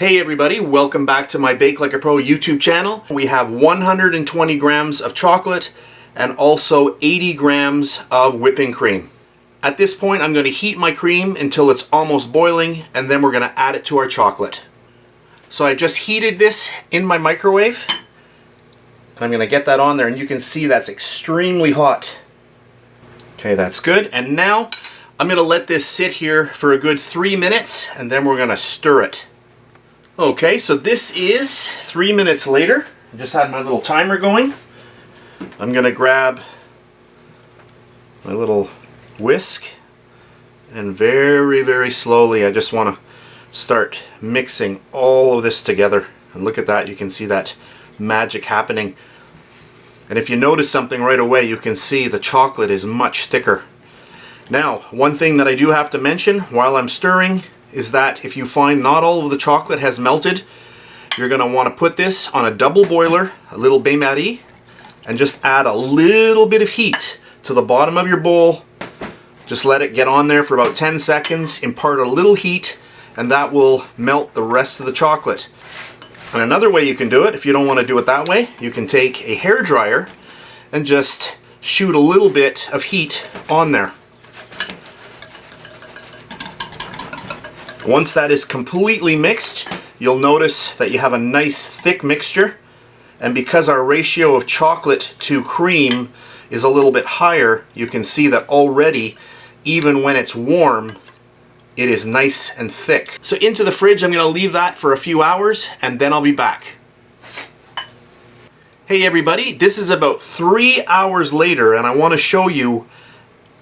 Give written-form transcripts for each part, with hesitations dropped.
Hey everybody, welcome back to my BakeLikeAPro YouTube channel. We have 120 grams of chocolate and also 80 grams of whipping cream. At this point I'm going to heat my cream until it's almost boiling, and then we're going to add it to our chocolate. So I just heated this in my microwave. I'm going to get that on there, and you can see that's extremely hot. Okay, that's good. And now I'm going to let this sit here for a good 3 minutes, and then we're going to stir it. Okay, so this is 3 minutes later. I just had my little timer going. I'm going to grab my little whisk, and very, very slowly I just want to start mixing all of this together. And look at that, you can see that magic happening. And if you notice something right away, you can see the chocolate is much thicker. Now, one thing that I do have to mention while I'm stirring is that if you find not all of the chocolate has melted, you're going to want to put this on a double boiler, a little bain-marie, and just add a little bit of heat to the bottom of your bowl. Just let it get on there for about 10 seconds, impart a little heat, and that will melt the rest of the chocolate. And another way you can do it, if you don't want to do it that way, you can take a hairdryer and just shoot a little bit of heat on there. Once that is completely mixed, you'll notice that you have a nice thick mixture, and because our ratio of chocolate to cream is a little bit higher, you can see that already, even when it's warm, it is nice and thick. So into the fridge, I'm going to leave that for a few hours, and then I'll be back. Hey everybody, this is about 3 hours later, and I want to show you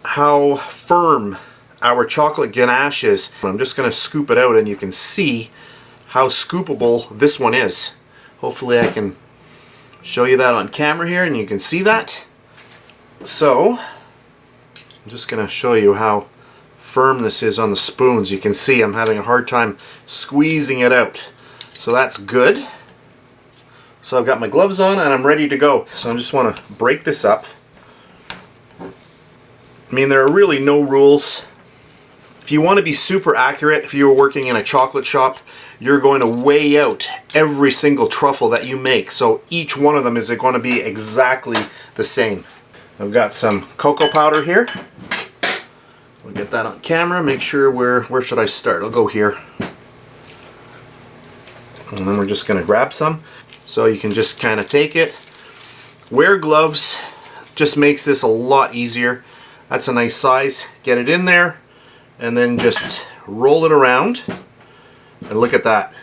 how firm our chocolate ganache is. I'm just going to scoop it out, and you can see how scoopable this one is. Hopefully I can show you that on camera here, and you can see that. So I'm just going to show you how firm this is on the spoons. You can see I'm having a hard time squeezing it out. So that's good. So I've got my gloves on and I'm ready to go. So I just want to break this up. I mean, there are really no rules. If you want to be super accurate, if you're working in a chocolate shop, you're going to weigh out every single truffle that you make. So each one of them is going to be exactly the same. I've got some cocoa powder here. We'll get that on camera. Make sure where should I start? I'll go here. And then we're just going to grab some. So you can just kind of take it. Wear gloves. Just makes this a lot easier. That's a nice size. Get it in there. And then just roll it around, and look at that.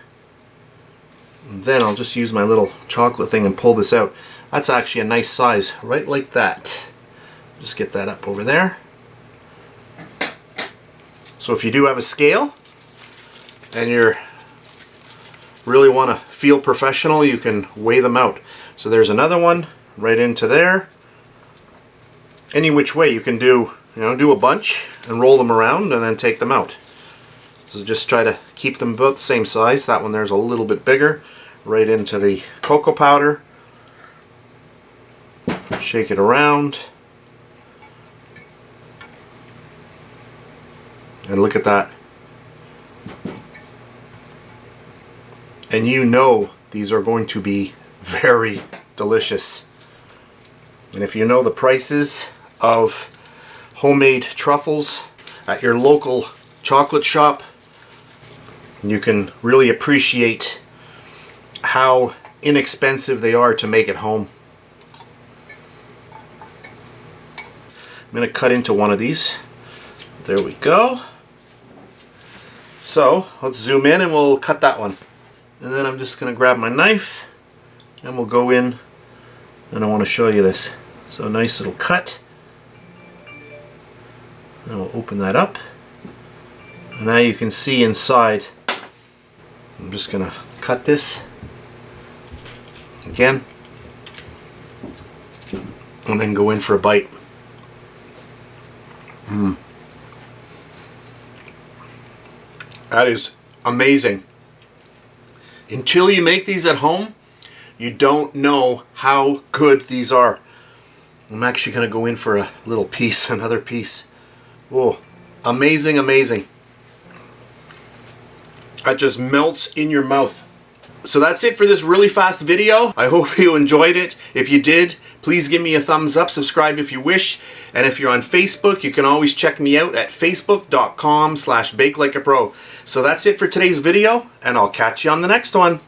And then I'll just use my little chocolate thing and pull this out. That's actually a nice size, right like that. Just get that up over there. So if you do have a scale and you really want to feel professional, you can weigh them out. So there's another one right into there. Any which way you can do. Do a bunch and roll them around and then take them out. So just try to keep them both the same size. That one there's a little bit bigger. Right into the cocoa powder. Shake it around. And look at that. And you know these are going to be very delicious. And if you know the prices of homemade truffles at your local chocolate shop, you can really appreciate how inexpensive they are to make at home. I'm going to cut into one of these. There we go. So let's zoom in and we'll cut that one. And then I'm just going to grab my knife and we'll go in, and I want to show you this. So a nice little cut. And we'll open that up. And now you can see inside. I'm just going to cut this again and then go in for a bite. That is amazing. Until you make these at home, you don't know how good these are. I'm actually going to go in for a little piece, another piece. Oh, amazing, amazing. that just melts in your mouth. So that's it for this really fast video. I hope you enjoyed it. If you did, please give me a thumbs up, subscribe if you wish, and if you're on Facebook, you can always check me out at facebook.com/BakeLikeAPro. So that's it for today's video, and I'll catch you on the next one.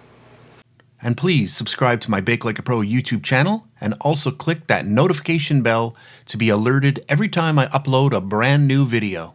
And please subscribe to my Bake Like a Pro YouTube channel, and also click that notification bell to be alerted every time I upload a brand new video.